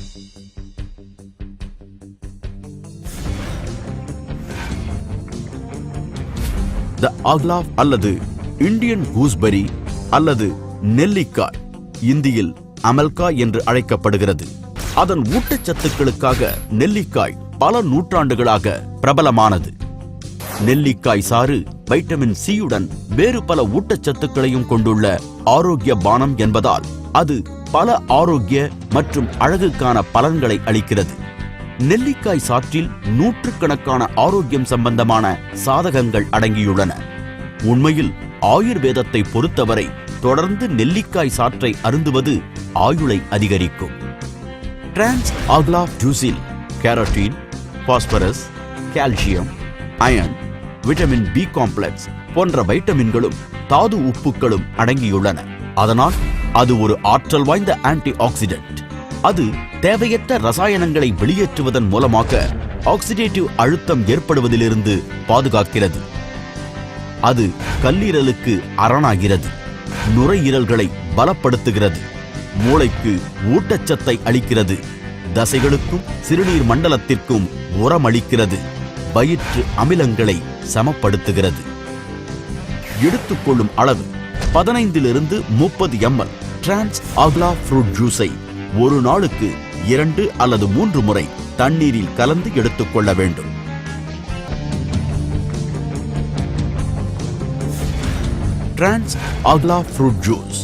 த அக்லாவ் அல்லது Indian gooseberry அல்லது நெல்லிக்காய் இந்தியில் அமல்கா என்று அழைக்கப்படுகிறது. அதன் ஊட்டச்சத்துக்களுக்காக நெல்லிக்காய் பல நூற்றாண்டுகளாக பிரபலமானது. நெல்லிக்காய் சாறு வைட்டமின் சியுடன் வேறு பல ஊட்டச்சத்துக்களையும் கொண்டுள்ள ஆரோக்கிய பானம் என்பதால் அது பல ஆரோக்கிய மற்றும் அழகுக்கான பலன்களை அளிக்கிறது. நெல்லிக்காய் சாற்றில் நூற்றுக்கணக்கான ஆரோக்கியம் சம்பந்தமான சாதகங்கள் அடங்கியுள்ளன. உண்மையில் ஆயுர்வேதத்தை பொறுத்தவரை தொடர்ந்து நெல்லிக்காய் சாற்றை அருந்துவது ஆயுளை அதிகரிக்கும். டிரான்ஸ் அக்லாவ் ஜூஸில் carotene, phosphorus, calcium, iron, vitamin B complex போன்ற வைட்டமின்களும் தாது உப்புக்களும் அடங்கியுள்ளன. அதனால் அது ஒரு ஆற்றல் வாய்ந்த ஆன்டி ஆக்சிடென்ட். அது தேவையற்ற ரசாயனங்களை வெளியேற்றுவதன் மூலமாக ஆக்சிடேட்டிவ் அழுத்தம் ஏற்படுவதிலிருந்து பாதுகாக்கிறது. அது கல்லீரலுக்கு அரணாகிறது, நுரையீரல்களை பலப்படுத்துகிறது, மூளைக்கு ஊட்டச்சத்தை அளிக்கிறது, தசைகளுக்கும் சிறுநீர் மண்டலத்திற்கும் உரமளிக்கிறது, வயிற்று அமிலங்களை சமப்படுத்துகிறது. எடுத்துக்கொள்ளும் அளவு 15 to 30 ml டிரான்ஸ் அக்லாவ் ஃப்ரூட் ஜூஸை ஒரு நாளுக்கு 2 அல்லது 3 முறை தண்ணீரில் கலந்து எடுத்துக்கொள்ள வேண்டும். Trans அக்லாவ் fruit juice